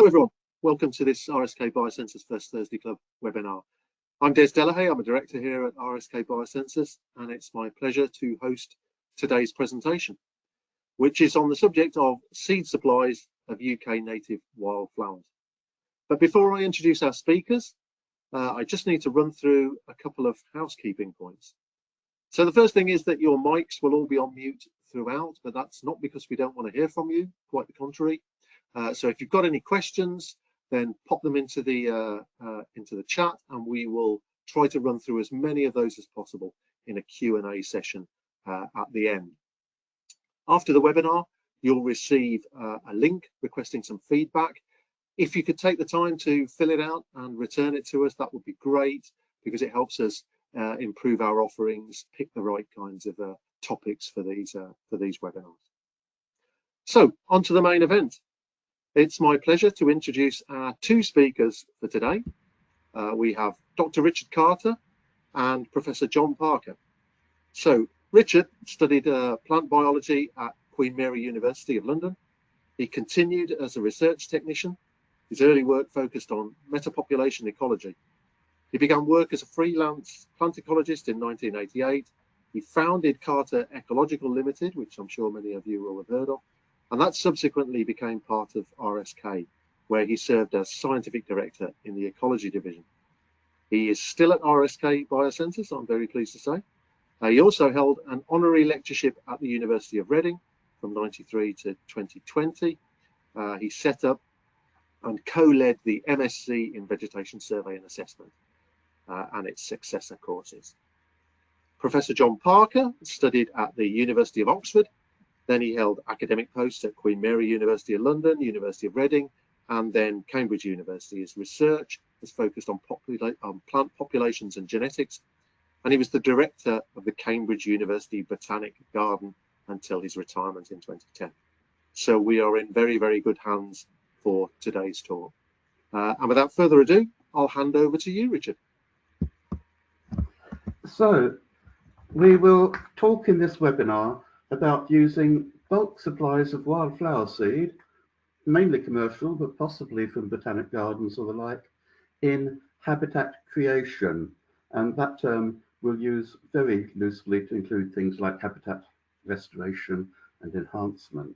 Hello everyone, welcome to this RSK Biocensus First Thursday Club webinar. I'm Des Delahaye, I'm a director here at RSK Biocensus, and it's my pleasure to host today's presentation, which is on the subject of seed supplies of UK native wildflowers. But before I introduce our speakers, I just need to run through a couple of housekeeping points. So the first thing is that your mics will all be on mute throughout, but that's not because we don't want to hear from you, quite the contrary. So if you've got any questions, then pop them into the chat, and we will try to run through as many of those as possible in a Q&A session at the end. After the webinar, you'll receive a link requesting some feedback. If you could take the time to fill it out and return it to us, that would be great, because it helps us improve our offerings, pick the right kinds of topics for these webinars. So on to the main event. It's my pleasure to introduce our two speakers for today. We have Dr. Richard Carter and Professor John Parker. So Richard studied plant biology at Queen Mary University of London. He continued as a research technician. His early work focused on metapopulation ecology. He began work as a freelance plant ecologist in 1988. He founded Carter Ecological Limited, which I'm sure many of you will have heard of, and that subsequently became part of RSK, where he served as scientific director in the ecology division. He is still at RSK Biocensus, I'm very pleased to say. He also held an honorary lectureship at the University of Reading from 93 to 2020. He set up and co-led the MSc in Vegetation Survey and Assessment and its successor courses. Professor John Parker studied at the University of Oxford. Then he held academic posts at Queen Mary University of London, University of Reading, and then Cambridge University. His research is focused on plant populations and genetics, and he was the director of the Cambridge University Botanic Garden until his retirement in 2010. So we are in very, very good hands for today's talk. And without further ado, I'll hand over to you, Richard. So we will talk in this webinar about using bulk supplies of wildflower seed, mainly commercial, but possibly from botanic gardens or the like, in habitat creation. And that term we'll use very loosely to include things like habitat restoration and enhancement.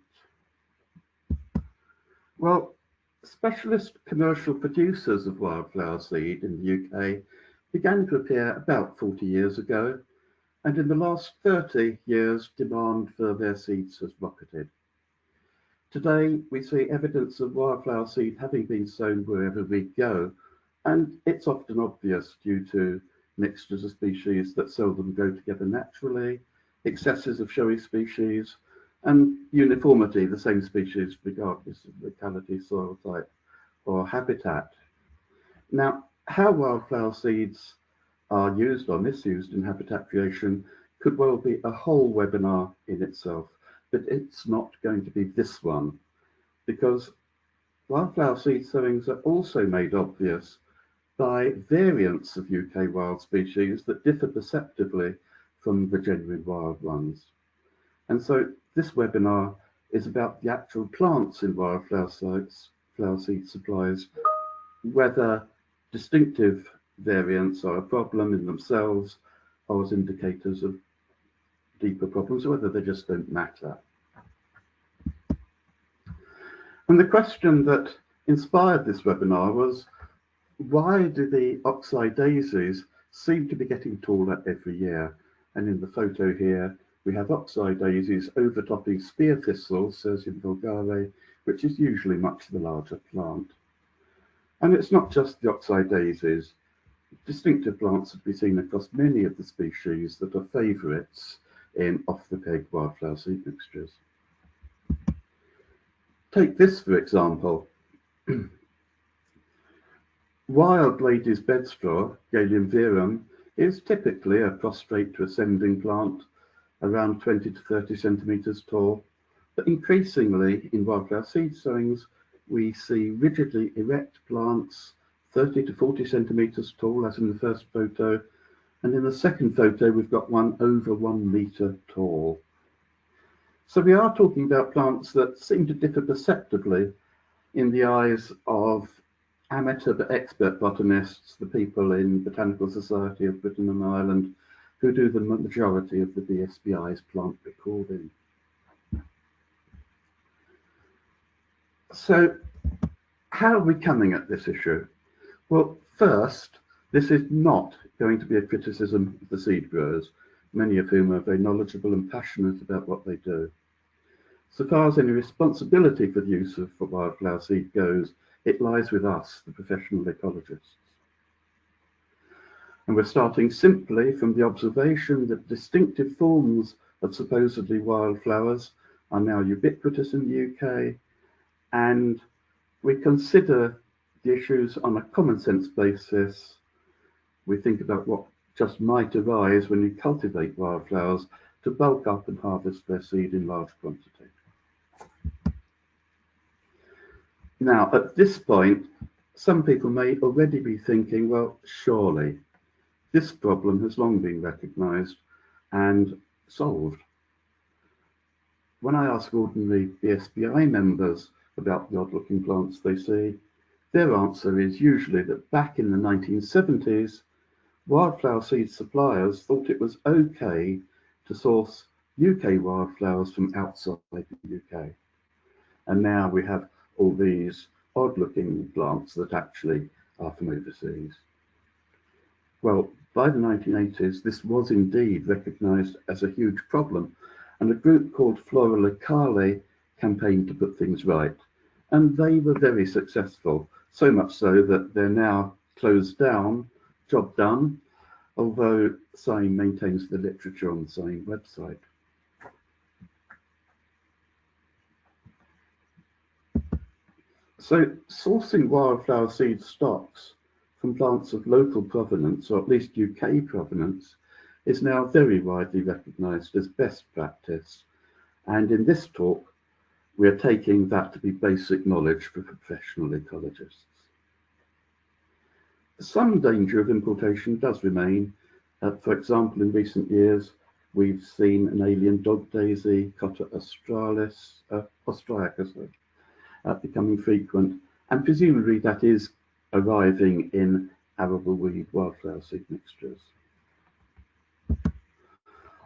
Well, specialist commercial producers of wildflower seed in the UK began to appear about 40 years ago, and in the last 30 years, demand for their seeds has rocketed. Today, we see evidence of wildflower seed having been sown wherever we go, and it's often obvious due to mixtures of species that seldom go together naturally, excesses of showy species, and uniformity, the same species regardless of locality, soil type, or habitat. Now, how wildflower seeds are used or misused in habitat creation could well be a whole webinar in itself, but it's not going to be this one, because wildflower seed sowings are also made obvious by variants of UK wild species that differ perceptibly from the genuine wild ones. And so this webinar is about the actual plants in wildflower flower seed supplies, whether distinctive variants are a problem in themselves or as indicators of deeper problems, or whether they just don't matter. And the question that inspired this webinar was, why do the oxeye daisies seem to be getting taller every year? And in the photo here, we have oxeye daisies overtopping spear thistles, Cercium vulgare, which is usually much the larger plant. And it's not just the oxeye daisies. Distinctive plants have been seen across many of the species that are favourites in off-the-peg wildflower seed mixtures. Take this for example. Wild ladies' bedstraw, Galium verum, is typically a prostrate to ascending plant, around 20 to 30 centimetres tall, but increasingly in wildflower seed sowings we see rigidly erect plants 30 to 40 centimetres tall, as in the first photo, and in the second photo we've got one over 1 metre tall. So we are talking about plants that seem to differ perceptibly in the eyes of amateur but expert botanists, the people in Botanical Society of Britain and Ireland, who do the majority of the BSBI's plant recording. So how are we coming at this issue? Well, first, this is not going to be a criticism of the seed growers, many of whom are very knowledgeable and passionate about what they do. So far as any responsibility for the use of wildflower seed goes, it lies with us, the professional ecologists. And we're starting simply from the observation that distinctive forms of supposedly wildflowers are now ubiquitous in the UK, and we consider the issues on a common sense basis. We think about what just might arise when you cultivate wildflowers to bulk up and harvest their seed in large quantity. Now, at this point, some people may already be thinking, well, surely this problem has long been recognised and solved. When I ask ordinary BSBI members about the odd-looking plants they see, their answer is usually that back in the 1970s, wildflower seed suppliers thought it was okay to source UK wildflowers from outside the UK. And now we have all these odd-looking plants that actually are from overseas. Well, by the 1980s, this was indeed recognised as a huge problem, and a group called Flora Locale campaigned to put things right. And they were very successful, so much so that they're now closed down, job done, although SIGN maintains the literature on the SIGN website. So sourcing wildflower seed stocks from plants of local provenance, or at least UK provenance, is now very widely recognised as best practice. And in this talk, we are taking that to be basic knowledge for professional ecologists. Some danger of importation does remain. For example, in recent years, we've seen an alien dog daisy, Cotta austriaca, becoming frequent, and presumably that is arriving in arable weed wildflower seed mixtures.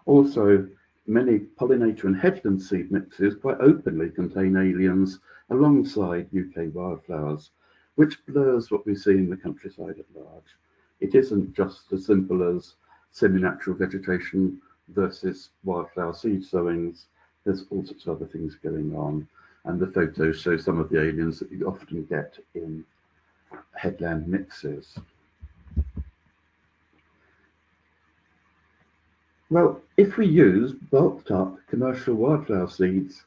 Also, many pollinator and headland seed mixes quite openly contain aliens alongside UK wildflowers, which blurs what we see in the countryside at large. It isn't just as simple as semi-natural vegetation versus wildflower seed sowings. There's all sorts of other things going on, and the photos show some of the aliens that you often get in headland mixes. Well, if we use bulked up commercial wildflower seeds,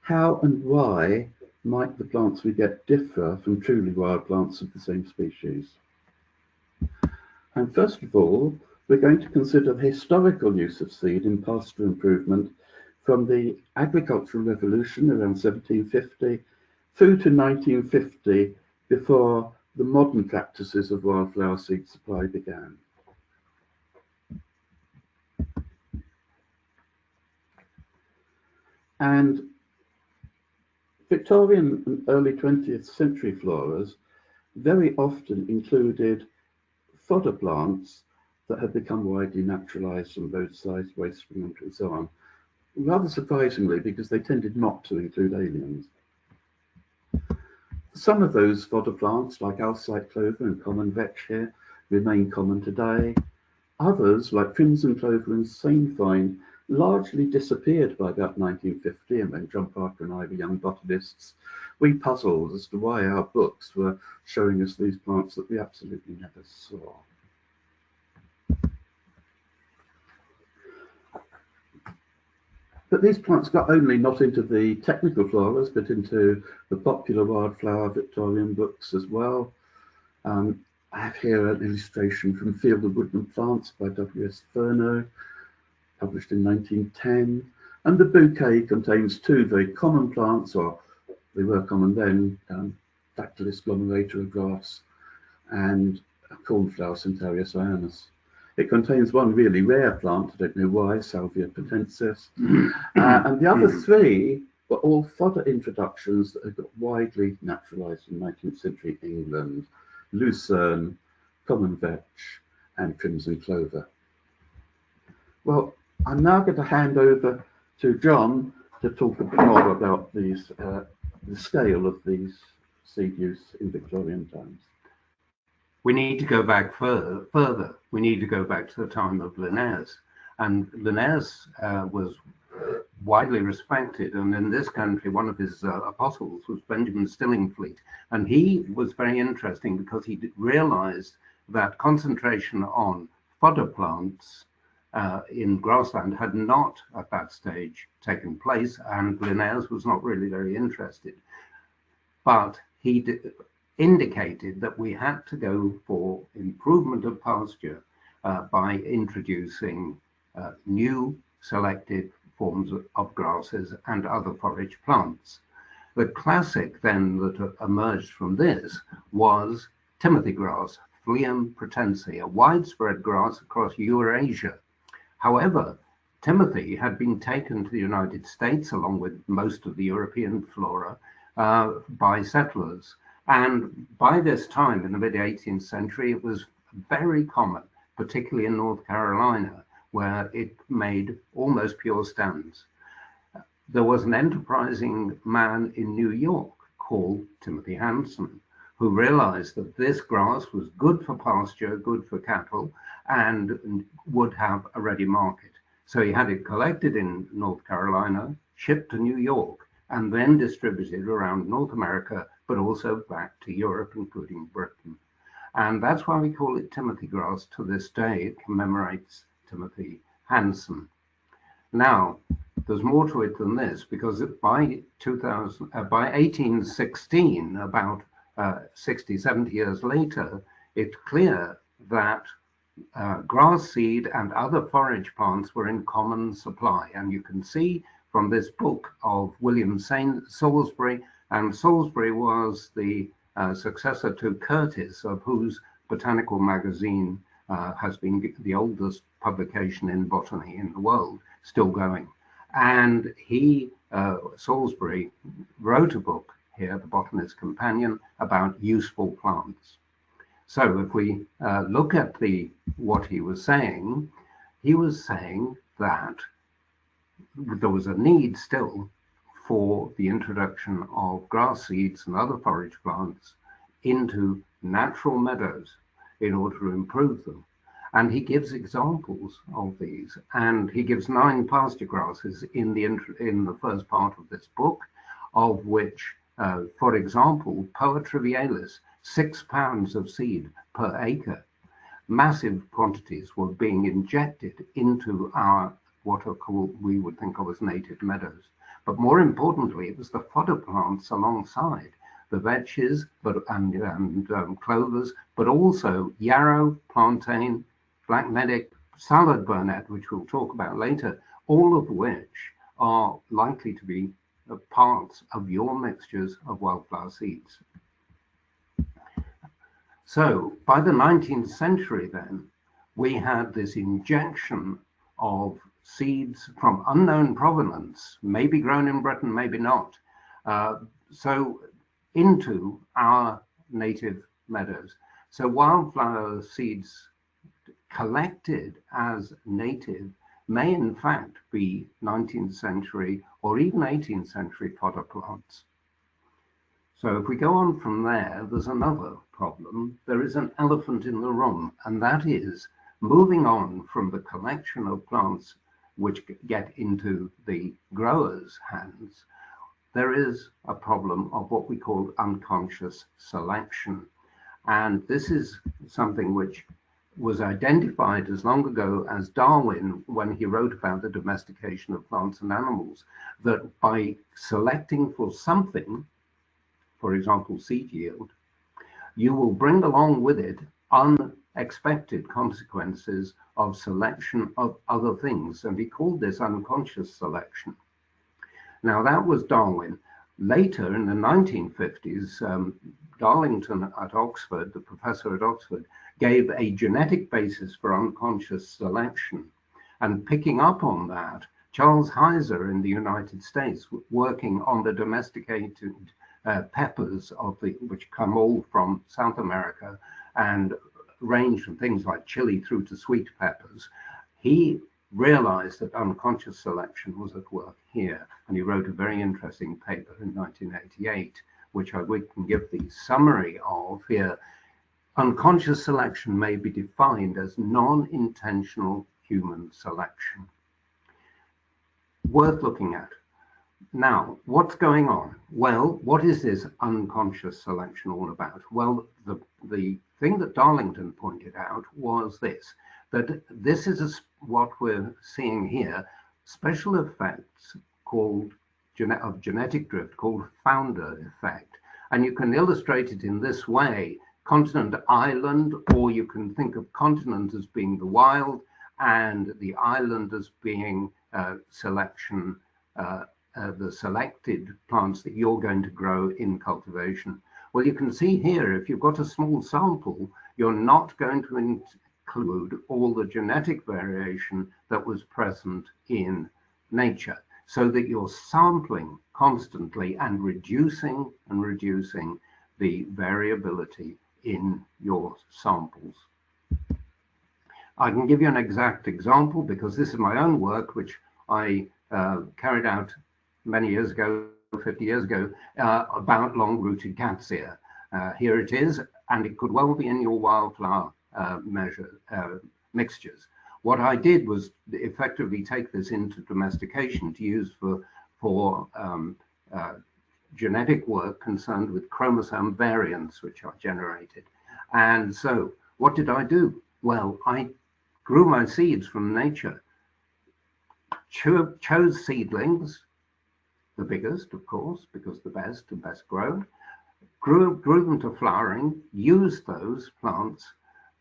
how and why might the plants we get differ from truly wild plants of the same species? And first of all, we're going to consider the historical use of seed in pasture improvement from the agricultural revolution around 1750 through to 1950, before the modern practices of wildflower seed supply began. And Victorian and early 20th century floras very often included fodder plants that had become widely naturalised from roadsides, waste management and so on, rather surprisingly because they tended not to include aliens. Some of those fodder plants, like Alsite clover and common vetch here, remain common today. Others, like crimson clover and sainfoin, largely disappeared by about 1950, and when John Parker and I were young botanists, we puzzled as to why our books were showing us these plants that we absolutely never saw. But these plants got only not into the technical floras, but into the popular wildflower Victorian books as well. I have here an illustration from Field of Woodland Plants by W.S. Furneaux, published in 1910. And the bouquet contains two very common plants, or they were common then, Dactylis glomerata grass and cornflower Centaurea cyanus. It contains one really rare plant, I don't know why, Salvia potensis, and the other three were all fodder introductions that had got widely naturalised in 19th century England: lucerne, common vetch, and crimson clover. Well, I'm now going to hand over to John to talk a bit more about these, the scale of these seed use in Victorian times. We need to go back further. We need to go back to the time of Linnaeus. And Linnaeus was widely respected. And in this country, one of his apostles was Benjamin Stillingfleet. And he was very interesting because he realized that concentration on fodder plants in grassland had not at that stage taken place, and Linnaeus was not really very interested. But he indicated that we had to go for improvement of pasture by introducing new selected forms of grasses and other forage plants. The classic then that emerged from this was timothy grass, Phleum pratense, a widespread grass across Eurasia. However, timothy had been taken to the United States along with most of the European flora by settlers. And by this time, in the mid-18th century, it was very common, particularly in North Carolina, where it made almost pure stands. There was an enterprising man in New York called Timothy Hanson, who realized that this grass was good for pasture, good for cattle, and would have a ready market. So he had it collected in North Carolina, shipped to New York, and then distributed around North America, but also back to Europe, including Britain. And that's why we call it Timothy grass to this day. It commemorates Timothy Hanson. Now, there's more to it than this, because by 1816, about 60, 70 years later, it's clear that grass seed and other forage plants were in common supply. And you can see from this book of William Salisbury, and Salisbury was the successor to Curtis, of whose botanical magazine has been the oldest publication in botany in the world, still going. And he, Salisbury, wrote a book here, The Botanist's Companion, about useful plants. So if we look at what he was saying that there was a need still for the introduction of grass seeds and other forage plants into natural meadows in order to improve them. And he gives examples of these, and he gives 9 pasture grasses in the first part of this book, of which, for example, Poa trivialis, 6 pounds of seed per acre. Massive quantities were being injected into our what are called, we would think of as native meadows. But more importantly, it was the fodder plants alongside, the vetches and clovers, but also yarrow, plantain, black medic, salad burnet, which we'll talk about later, all of which are likely to be parts of your mixtures of wildflower seeds. So by the 19th century then, we had this injection of seeds from unknown provenance, maybe grown in Britain, maybe not, so into our native meadows. So wildflower seeds collected as native may in fact be 19th century or even 18th century fodder plants. So if we go on from there, there's another problem. There is an elephant in the room, and that is moving on from the collection of plants which get into the growers' hands. There is a problem of what we call unconscious selection. And this is something which was identified as long ago as Darwin when he wrote about the domestication of plants and animals, that by selecting for something, for example, seed yield, you will bring along with it unexpected consequences of selection of other things. And he called this unconscious selection. Now that was Darwin. Later in the 1950s, Darlington at Oxford, the professor at Oxford, gave a genetic basis for unconscious selection. And picking up on that, Charles Heiser in the United States, working on the domesticated peppers which come all from South America and range from things like chili through to sweet peppers. He realized that unconscious selection was at work here, and he wrote a very interesting paper in 1988, which we can give the summary of here. Unconscious selection may be defined as non-intentional human selection. Worth looking at. Now, what's going on? Well, what is this unconscious selection all about? Well, the thing that Darlington pointed out was this, that this is what we're seeing here, special effects called of genetic drift, called founder effect. And you can illustrate it in this way: continent, island, or you can think of continent as being the wild and the island as being selection, the selected plants that you're going to grow in cultivation. Well, you can see here, if you've got a small sample, you're not going to include all the genetic variation that was present in nature, so that you're sampling constantly and reducing the variability in your samples. I can give you an exact example because this is my own work, which I carried out many years ago, 50 years ago, about long-rooted catsia. Here it is, and it could well be in your wildflower mixtures. What I did was effectively take this into domestication to use for genetic work concerned with chromosome variants, which are generated. And so what did I do? Well, I grew my seeds from nature, chose seedlings, the biggest, of course, because the best and best grown, grew them to flowering, used those plants,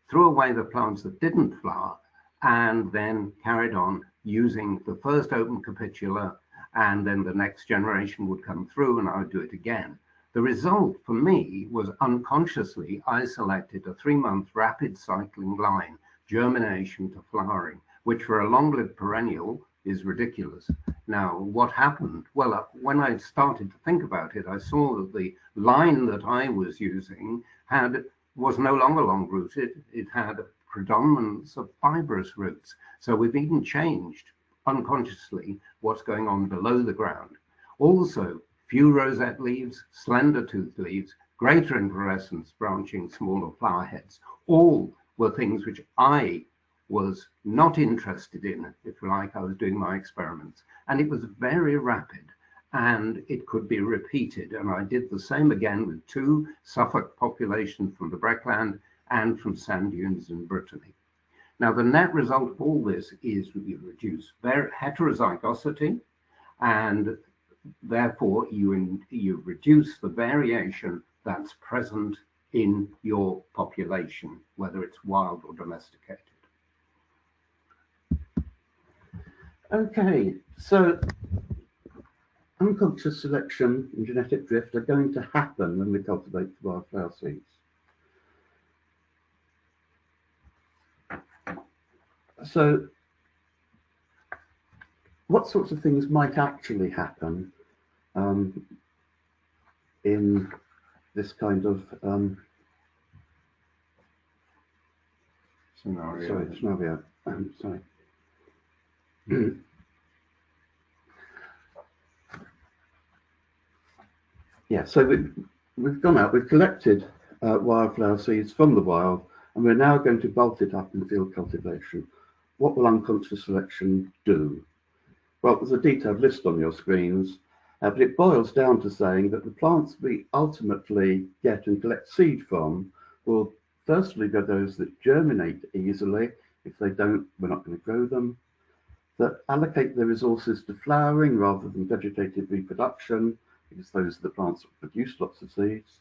threw away the plants that didn't flower, and then carried on using the first open capitula, and then the next generation would come through and I would do it again. The result for me was unconsciously I selected a 3-month rapid cycling line, germination to flowering, which for a long-lived perennial is ridiculous. Now, what happened? Well, when I started to think about it, I saw that the line that I was using was no longer long-rooted. It had a predominance of fibrous roots. So we've even changed unconsciously what's going on below the ground. Also, few rosette leaves, slender toothed leaves, greater inflorescence, branching, smaller flower heads, all were things which I was not interested in, if you like. I was doing my experiments, and it was very rapid, and it could be repeated. And I did the same again with 2 Suffolk populations from the Breckland and from sand dunes in Brittany. Now, the net result of all this is you reduce heterozygosity, and therefore you reduce the variation that's present in your population, whether it's wild or domesticated. Okay, so unconscious selection and genetic drift are going to happen when we cultivate wildflower seeds. So what sorts of things might actually happen in this kind of scenario? Sorry. Yeah, so we've gone out, we've collected wildflower seeds from the wild, and we're now going to bolt it up in field cultivation. What will unconscious selection do? Well, there's a detailed list on your screens, but it boils down to saying that the plants we ultimately get and collect seed from will firstly be those that germinate easily. If they don't, we're not going to grow them. That allocate their resources to flowering rather than vegetative reproduction, because those are the plants that produce lots of seeds.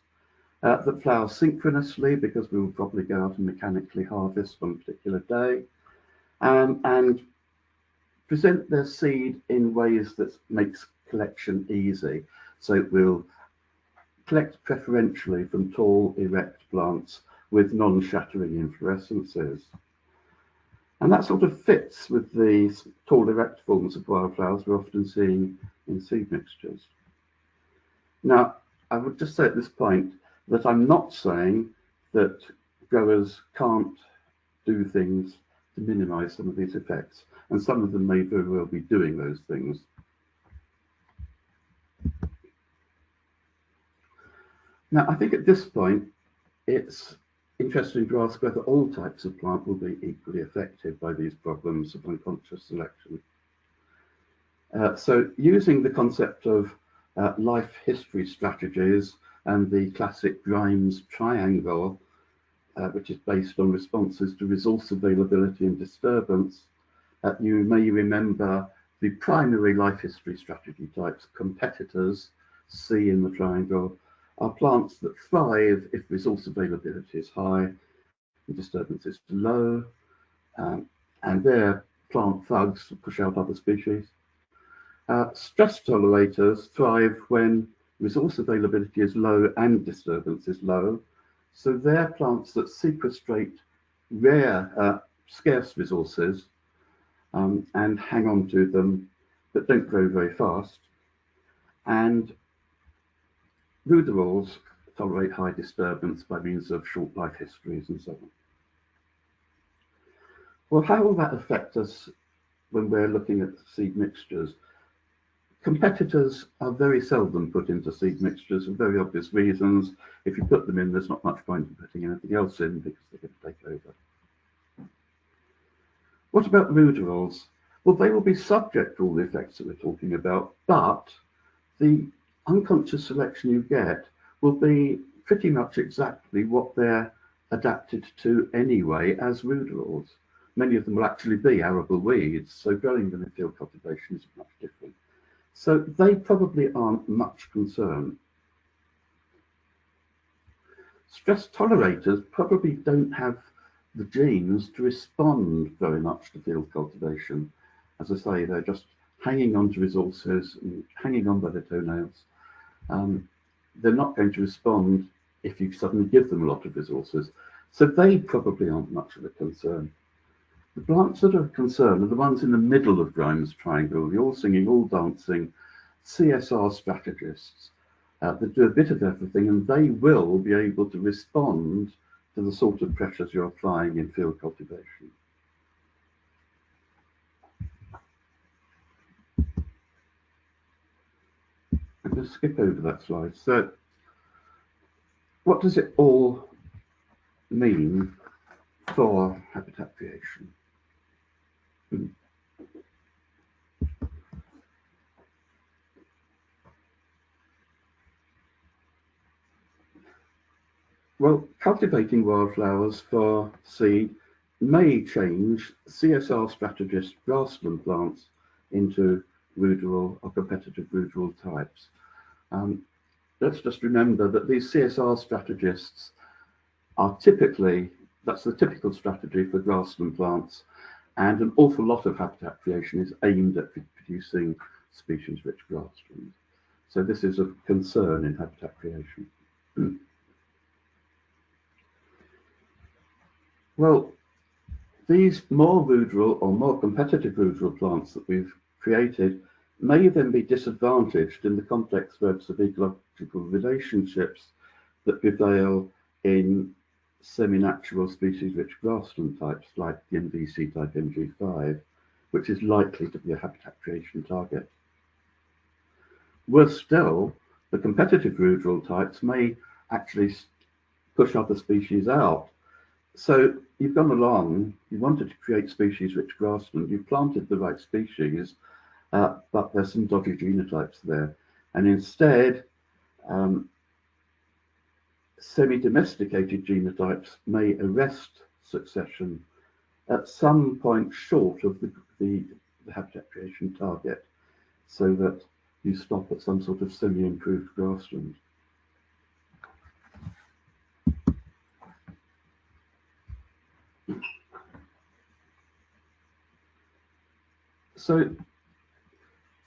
That flower synchronously, because we will probably go out and mechanically harvest on a particular day, and present their seed in ways that makes collection easy. So we'll collect preferentially from tall, erect plants with non-shattering inflorescences. And that sort of fits with the tall erect forms of wildflowers we're often seeing in seed mixtures. Now, I would just say at this point that I'm not saying that growers can't do things to minimize some of these effects, and some of them may very well be doing those things. Now, I think at this point, it's interesting to ask whether all types of plant will be equally affected by these problems of unconscious selection. So using the concept of life history strategies and the classic Grimes triangle, which is based on responses to resource availability and disturbance, you may remember the primary life history strategy types. Competitors, C in the triangle, are plants that thrive if resource availability is high and disturbance is low, and they're plant thugs that push out other species. Stress tolerators thrive when resource availability is low and disturbance is low. So they're plants that sequestrate rare, scarce resources and hang on to them, but don't grow very fast. And ruderals tolerate high disturbance by means of short life histories and so on. Well, how will that affect us when we're looking at seed mixtures? Competitors are very seldom put into seed mixtures for very obvious reasons. If you put them in, there's not much point in putting anything else in because they're going to take over. What about ruderals? Well, they will be subject to all the effects that we're talking about, but the unconscious selection you get will be pretty much exactly what they're adapted to anyway as ruderals. Many of them will actually be arable weeds, so growing them in field cultivation is much different. So they probably aren't much concern. Stress tolerators probably don't have the genes to respond very much to field cultivation. As I say, they're just hanging on to resources and hanging on by their toenails. They're not going to respond if you suddenly give them a lot of resources. So they probably aren't much of a concern. The plants that are of concern are the ones in the middle of Grimes' triangle, the all singing, all dancing CSR strategists that do a bit of everything, and they will be able to respond to the sort of pressures you're applying in field cultivation. I'm going to skip over that slide. So what does it all mean for habitat creation? Well, cultivating wildflowers for seed may change CSR strategist grassland plants into ruderal or competitive ruderal types. Let's just remember that these CSR strategists are typically, that's the typical strategy for grassland plants, and an awful lot of habitat creation is aimed at producing species-rich grasslands. So this is of concern in habitat creation. Well, these more ruderal or more competitive ruderal plants that we've created may then be disadvantaged in the complex webs of ecological relationships that prevail in semi-natural species-rich grassland types like the MVC type MG5, which is likely to be a habitat creation target. Worse still, the competitive ruderal types may actually push other species out. So you've gone along, you wanted to create species-rich grassland, you've planted the right species, but there's some dodgy genotypes there. And instead, semi-domesticated genotypes may arrest succession at some point short of the habitat creation target, so that you stop at some sort of semi-improved grassland. So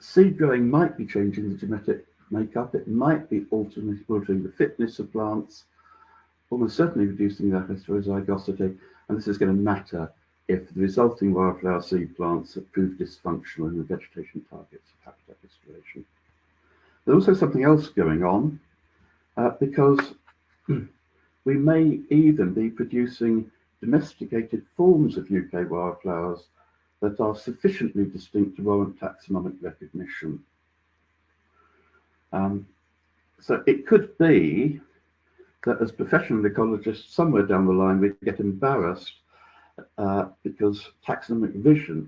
seed growing might be changing the genetic makeup, it might be altering the fitness of plants, almost certainly reducing their heterozygosity, and this is going to matter if the resulting wildflower seed plants prove dysfunctional in the vegetation targets of habitat restoration. There's also something else going on because we may even be producing domesticated forms of UK wildflowers that are sufficiently distinct to warrant taxonomic recognition. So it could be that as professional ecologists, somewhere down the line, we get embarrassed because taxonomic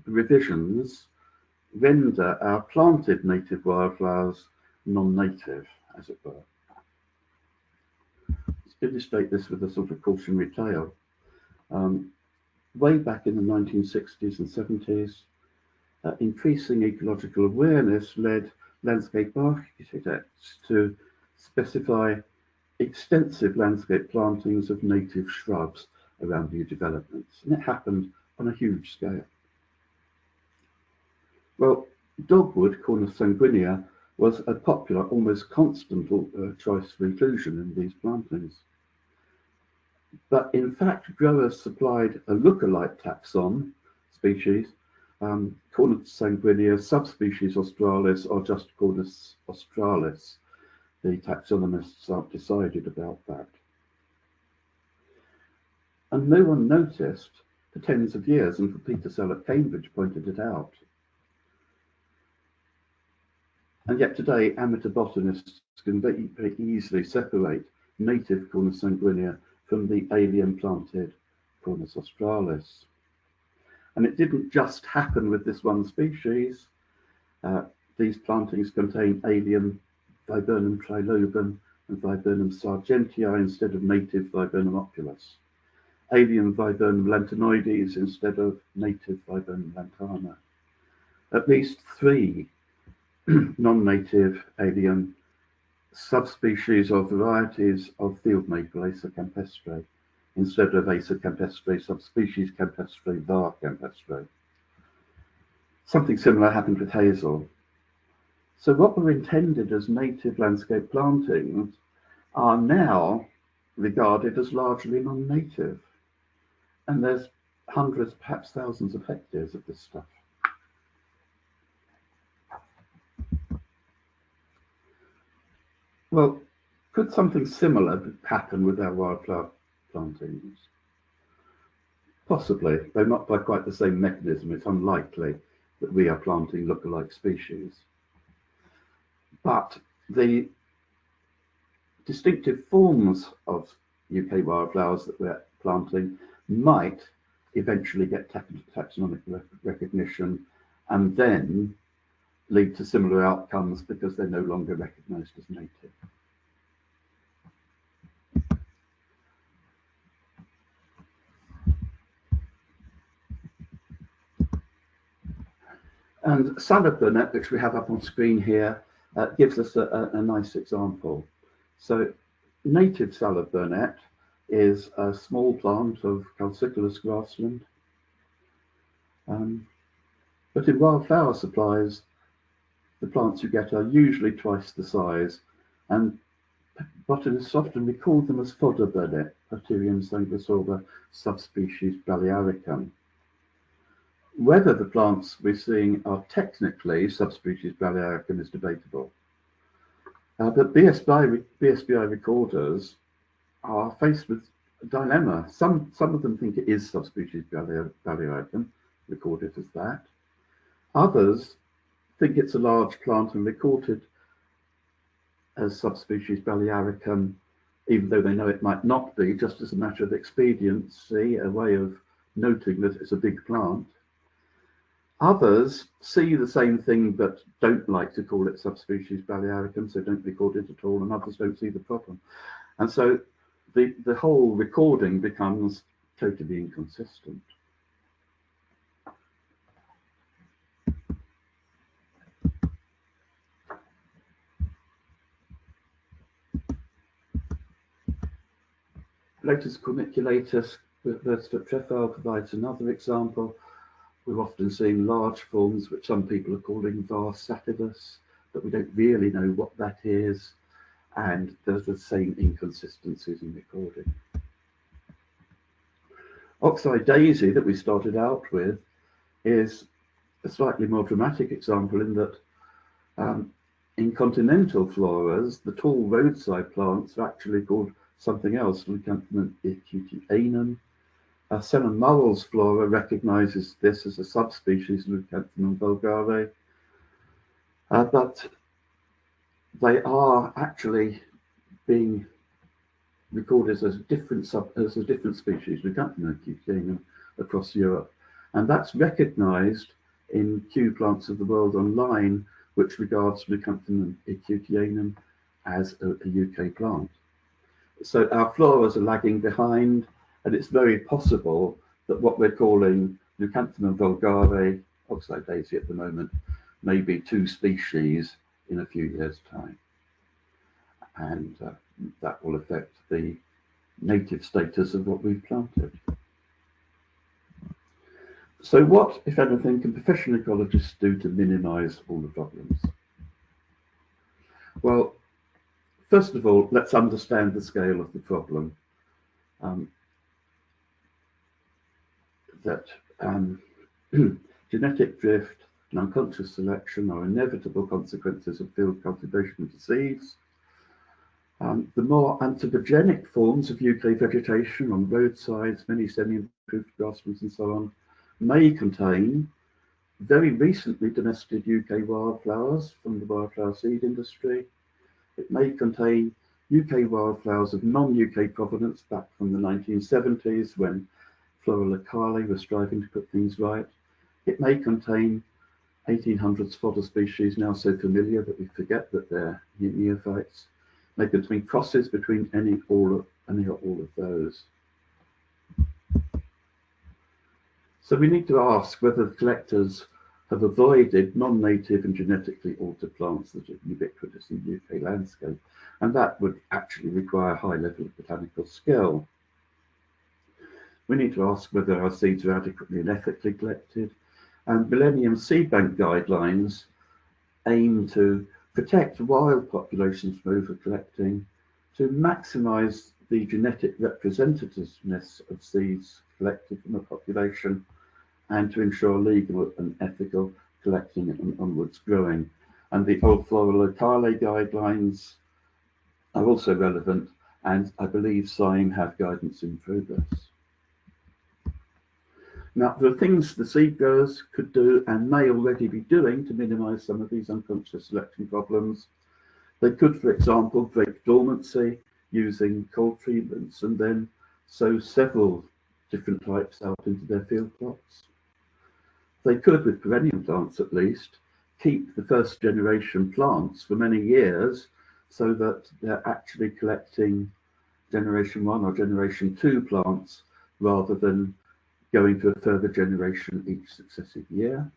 revisions render our planted native wildflowers non-native, as it were. Let's illustrate this with a sort of cautionary tale. Way back in the 1960s and 70s, increasing ecological awareness led landscape architects to specify extensive landscape plantings of native shrubs around new developments, and it happened on a huge scale. Well, dogwood, Cornus sanguinea, was a popular, almost constant choice for inclusion in these plantings. But in fact, growers supplied a lookalike taxon species, Cornus sanguinea, subspecies australis, or just Cornus australis. The taxonomists aren't decided about that. And no one noticed for tens of years until Peter Sell at Cambridge pointed it out. And yet today, amateur botanists can very easily separate native Cornus sanguinea from the alien planted Cornus australis. And it didn't just happen with this one species. These plantings contain alien Viburnum trilobum and Viburnum sargentii instead of native Viburnum opulus, alien Viburnum lantanoides instead of native Viburnum lantana. At least 3 non-native alien subspecies or varieties of field maple, Acer campestre, instead of Acer campestre subspecies campestre var campestre. Something similar happened with hazel. So what were intended as native landscape plantings are now regarded as largely non-native. And there's hundreds, perhaps thousands of hectares of this stuff. Well, could something similar happen with our wildflower plantings? Possibly, though not by quite the same mechanism. It's unlikely that we are planting lookalike species. But the distinctive forms of UK wildflowers that we're planting might eventually get taxonomic recognition and then lead to similar outcomes because they're no longer recognised as native. And salad burnet, which we have up on screen here, gives us a nice example. So native salad burnet is a small plant of calciculus grassland. But in wildflower supplies, the plants you get are usually twice the size, and botanists often record them as fodder burnet, Proterium sanguisorba subspecies balearicum. Whether the plants we're seeing are technically subspecies balearicum is debatable. But BSBI recorders are faced with a dilemma. Some of them think it is subspecies balearicum, recorded as that. Others think it's a large plant and recorded as subspecies balearicum, even though they know it might not be, just as a matter of expediency, a way of noting that it's a big plant. Others see the same thing but don't like to call it subspecies balearicum, so don't record it at all, and others don't see the problem. And so the whole recording becomes totally inconsistent. Lotus corniculatus vertebrate trefoil provides another example. We're often seeing large forms, which some people are calling vars sativus, but we don't really know what that is, and there's the same inconsistencies in recording. Oxeye daisy that we started out with is a slightly more dramatic example in that in continental floras, the tall roadside plants are actually called something else, Leucanthemum ecutianum. Senan Murrell's flora recognizes this as a subspecies, Leucanthemum vulgare, but they are actually being recorded as a different species, Leucanthemum ecutianum, across Europe, and that's recognized in Kew Plants of the World online, which regards Leucanthemum ecutianum as a UK plant. So our floras are lagging behind, and it's very possible that what we're calling Leucanthemum vulgare, oxeye daisy at the moment, may be 2 species in a few years' time. And that will affect the native status of what we've planted. So what, if anything, can professional ecologists do to minimise all the problems? Well, first of all, let's understand the scale of the problem. Genetic drift and unconscious selection are inevitable consequences of field cultivation of seeds. The more anthropogenic forms of UK vegetation on roadsides, many semi-improved grasslands and so on, may contain very recently domesticated UK wildflowers from the wildflower seed industry. It may contain UK wildflowers of non-UK provenance back from the 1970s when Flora Locale was striving to put things right. It may contain 1800s fodder species now so familiar that we forget that they're neophytes. It may contain crosses between any or all of those. So we need to ask whether the collectors have avoided non-native and genetically altered plants that are ubiquitous in the UK landscape, and that would actually require a high level of botanical skill. We need to ask whether our seeds are adequately and ethically collected, and Millennium Seed Bank guidelines aim to protect wild populations from over-collecting, to maximise the genetic representativeness of seeds collected from a population, and to ensure legal and ethical collecting and onwards growing. And the old Flora Locale guidelines are also relevant, and I believe SIGN have guidance in progress. Now, there are things the seed growers could do and may already be doing to minimise some of these unconscious selection problems. They could, for example, break dormancy using cold treatments and then sow several different types out into their field plots. They could, with perennial plants at least, keep the first generation plants for many years so that they're actually collecting generation 1 or generation 2 plants rather than going to a further generation each successive year.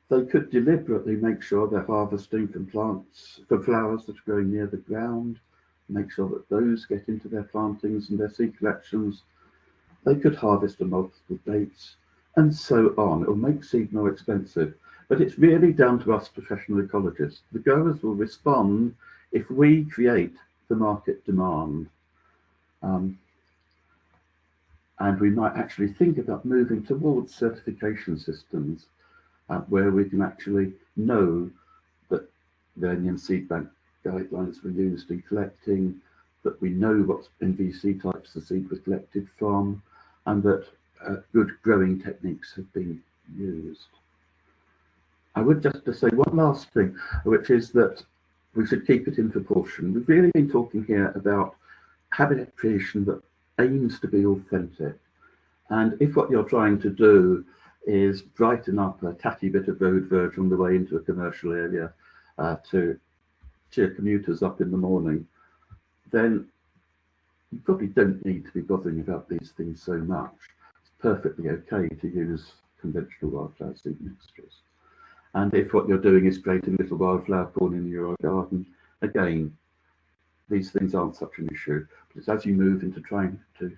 They could deliberately make sure they're harvesting from plants, from flowers that are growing near the ground, make sure that those get into their plantings and their seed collections. They could harvest on multiple dates and so on. It will make seed more expensive, but it's really down to us professional ecologists. The growers will respond if we create the market demand. And we might actually think about moving towards certification systems where we can actually know that Millennium Seed Bank guidelines were used in collecting, that we know what NVC types the seed were collected from, and that good growing techniques have been used. I would just say one last thing, which is that we should keep it in proportion. We've really been talking here about habitat creation that aims to be authentic. And if what you're trying to do is brighten up a tatty bit of road verge on the way into a commercial area to cheer commuters up in the morning, then you probably don't need to be bothering about these things so much. It's perfectly okay to use conventional wildflower seed mixtures. And if what you're doing is creating little wildflower corn in your garden, again, these things aren't such an issue. But it's as you move into trying to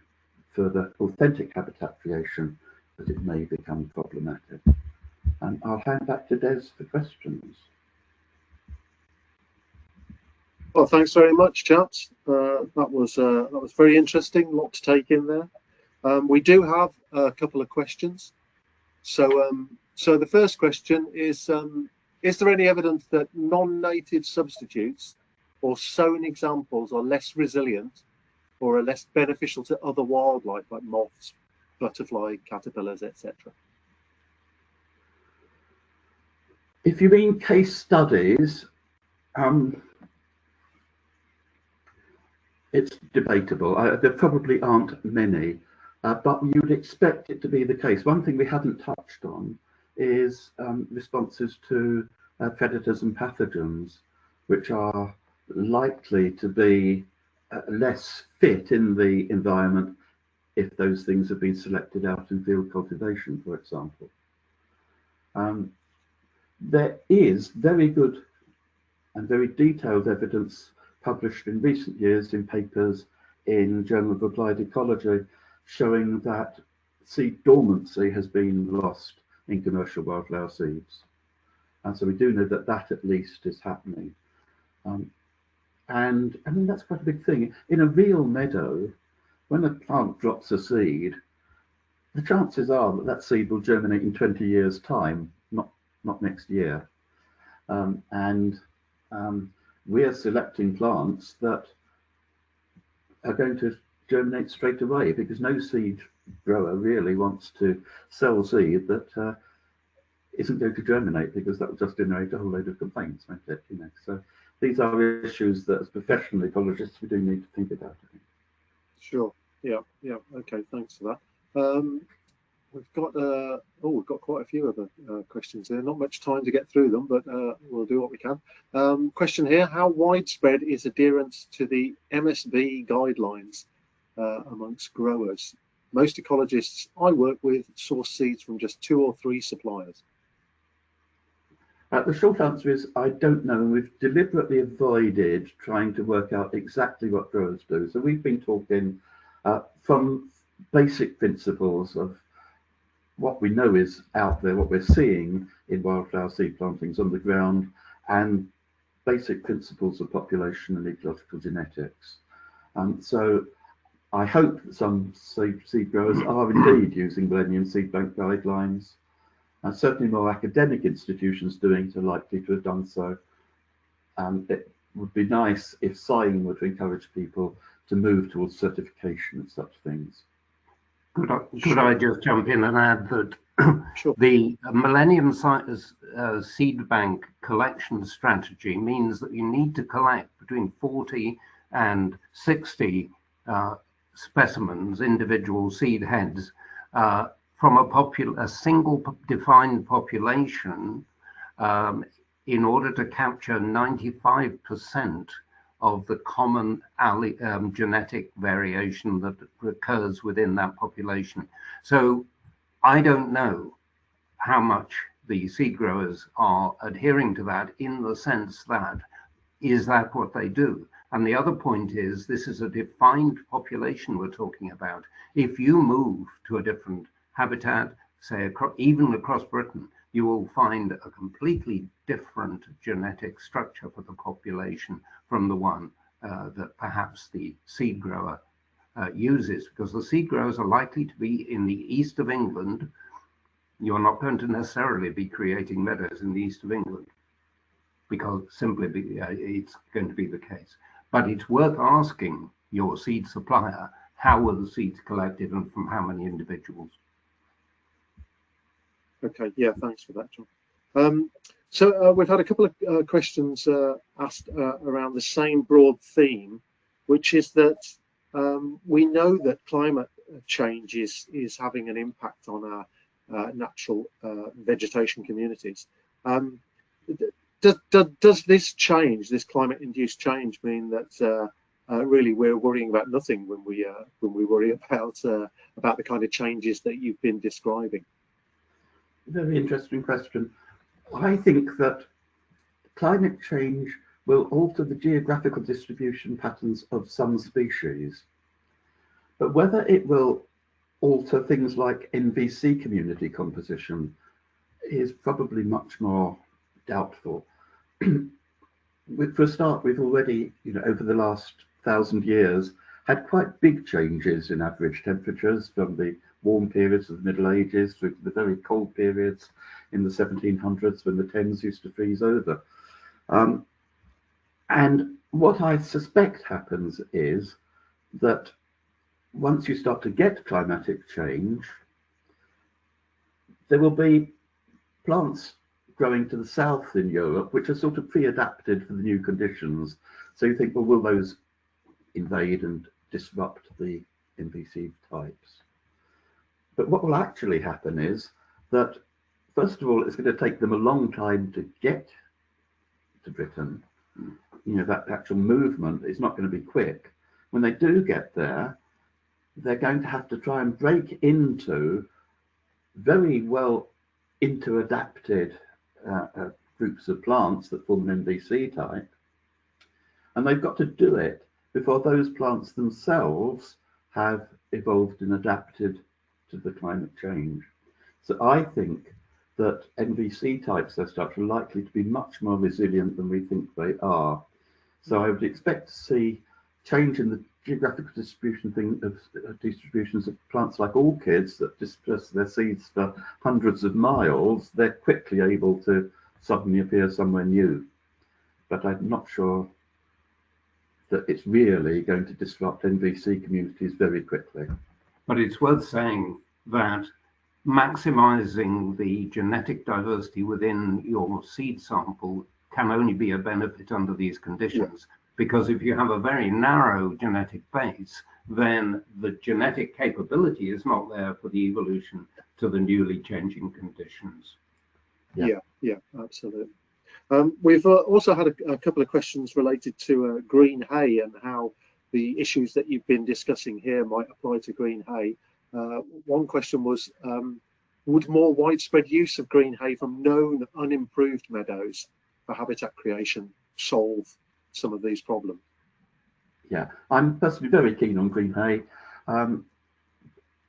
further authentic habitat creation that it may become problematic. And I'll hand back to Des for questions. Well, thanks very much, chaps. That was very interesting. A lot to take in there. We do have a couple of questions. So the first question is there any evidence that non-native substitutes or sown examples are less resilient or are less beneficial to other wildlife like moths, butterfly, caterpillars, etc.? If you mean case studies, it's debatable. There probably aren't many, but you would expect it to be the case. One thing we haven't touched on is responses to predators and pathogens, which are likely to be less fit in the environment if those things have been selected out in field cultivation, for example. There is very good and very detailed evidence published in recent years in papers in Journal of Applied Ecology showing that seed dormancy has been lost in commercial wildflower seeds. And so we do know that that at least is happening. And I mean, that's quite a big thing. In a real meadow, when a plant drops a seed, the chances are that that seed will germinate in 20 years' time, not next year. We're selecting plants that are going to germinate straight away because no seed grower really wants to sell seed that isn't going to germinate, because that will just generate a whole load of complaints, won't it? You know, so these are issues that as professional ecologists we do need to think about, I think. Sure. Yeah. Okay. Thanks for that. We've got quite a few other questions here. Not much time to get through them, but we'll do what we can. Question here: how widespread is adherence to the MSB guidelines amongst growers? Most ecologists I work with source seeds from just 2 or 3 suppliers. The short answer is I don't know, and we've deliberately avoided trying to work out exactly what growers do. So we've been talking from basic principles of what we know is out there, what we're seeing in wildflower seed plantings on the ground, and basic principles of population and ecological genetics. So I hope that some seed growers are indeed using Millennium Seed Bank guidelines, and certainly more academic institutions doing so, likely to have done so. It would be nice if SILE would encourage people to move towards certification of such things. Could I just jump in and add that Sure. the Millennium Seed Bank collection strategy means that you need to collect between 40 and 60 specimens, individual seed heads, from a single defined population in order to capture 95% of the common genetic variation that occurs within that population. So I don't know how much the seed growers are adhering to that, in the sense that, is that what they do? And the other point is, this is a defined population we're talking about. If you move to a different habitat, say even across Britain, you will find a completely different genetic structure for the population from the one that perhaps the seed grower uses, because the seed growers are likely to be in the east of England. You're not going to necessarily be creating meadows in the east of England, because simply it's going to be the case. But it's worth asking your seed supplier, how were the seeds collected and from how many individuals? Okay, yeah, thanks for that, John. So we've had a couple of questions asked around the same broad theme, which is that we know that climate change is having an impact on our natural vegetation communities. Does this change, this climate-induced change, mean that really we're worrying about nothing when we worry about the kind of changes that you've been describing? Very interesting question. I think that climate change will alter the geographical distribution patterns of some species, but whether it will alter things like NVC community composition is probably much more doubtful. For a start, we've already, over the last 1,000 years, had quite big changes in average temperatures from the warm periods of the Middle Ages through to the very cold periods in the 1700s when the Thames used to freeze over. And what I suspect happens is that once you start to get climatic change, there will be plants growing to the south in Europe which are sort of pre-adapted for the new conditions. So you think, well, will those invade and disrupt the invasive types? But what will actually happen is that, first of all, it's going to take them a long time to get to Britain. You know, that actual movement is not going to be quick. When they do get there, they're going to have to try and break into very well inter-adapted groups of plants that form an NVC type. And they've got to do it before those plants themselves have evolved and adapted to the climate change. So I think that NVC types as such are likely to be much more resilient than we think they are. So I would expect to see change in the geographical distributions of plants like orchids that disperse their seeds for hundreds of miles. They're quickly able to suddenly appear somewhere new. But I'm not sure that it's really going to disrupt NVC communities very quickly. But it's worth saying that maximizing the genetic diversity within your seed sample can only be a benefit under these conditions. Because if you have a very narrow genetic base, then the genetic capability is not there for the evolution to the newly changing conditions. Yeah, absolutely. We've also had a couple of questions related to green hay and how the issues that you've been discussing here might apply to green hay. One question was, would more widespread use of green hay from known unimproved meadows for habitat creation solve some of these problems? Yeah, I'm personally very keen on green hay.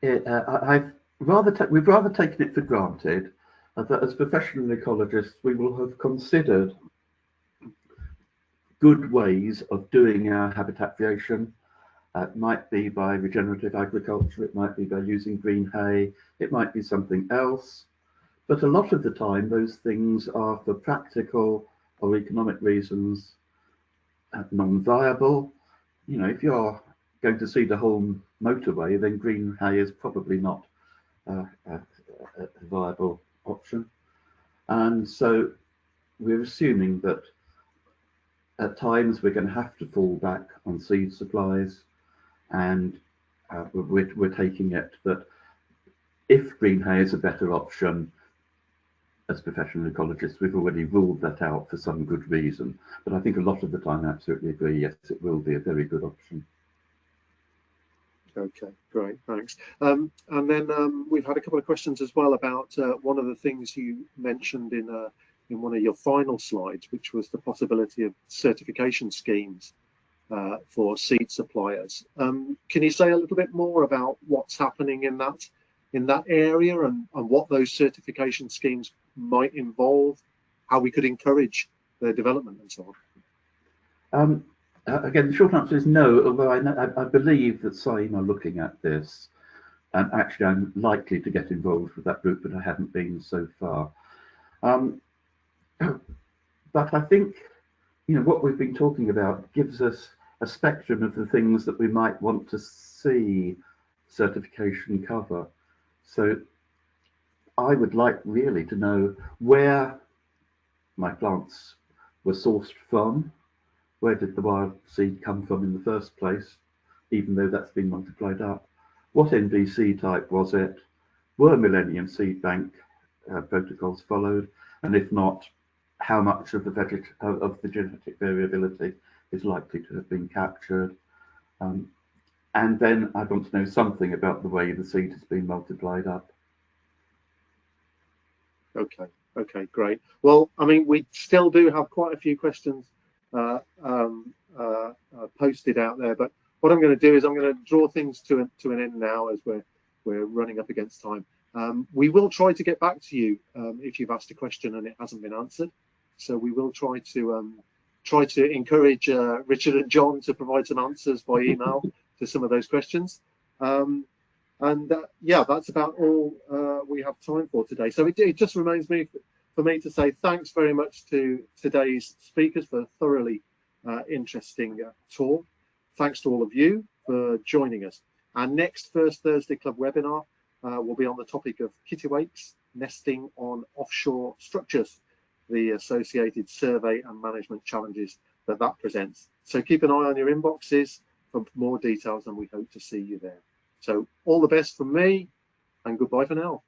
We've rather taken it for granted that as professional ecologists we will have considered good ways of doing our habitat creation. It might be by regenerative agriculture, it might be by using green hay, it might be something else. But a lot of the time those things are for practical or economic reasons non-viable. You know, if you're going to see the whole motorway, then green hay is probably not a viable option. And so we're assuming that at times we're going to have to fall back on seed supplies, and we're taking it that if green hay is a better option, as professional ecologists, we've already ruled that out for some good reason. But I think a lot of the time I absolutely agree, yes, it will be a very good option. Okay, great, thanks. And then we've had a couple of questions as well about one of the things you mentioned in one of your final slides, which was the possibility of certification schemes for seed suppliers. Can you say a little bit more about what's happening in that area and what those certification schemes might involve, how we could encourage their development and so on? Again, the short answer is no, although I believe that SAIM are looking at this, and actually I'm likely to get involved with that group, but I haven't been so far. But I think, you know, what we've been talking about gives us a spectrum of the things that we might want to see certification cover. So I would like really to know where my plants were sourced from. Where did the wild seed come from in the first place, even though that's been multiplied up? What NVC type was it? Were Millennium Seed Bank protocols followed? And if not, how much of the genetic variability is likely to have been captured? And then I want to know something about the way the seed has been multiplied up. Okay, great. Well, I mean, we still do have quite a few questions posted out there, but what I'm going to do is I'm going to draw things to an end now as we're running up against time. We will try to get back to you if you've asked a question and it hasn't been answered. So we will try to encourage Richard and John to provide some answers by email to some of those questions. Yeah, that's about all we have time for today. So it just remains for me to say thanks very much to today's speakers for a thoroughly interesting talk. Thanks to all of you for joining us. Our next First Thursday Club webinar will be on the topic of kittiwakes nesting on offshore structures, the associated survey and management challenges that presents. So keep an eye on your inboxes for more details, and we hope to see you there. So all the best from me, and goodbye for now.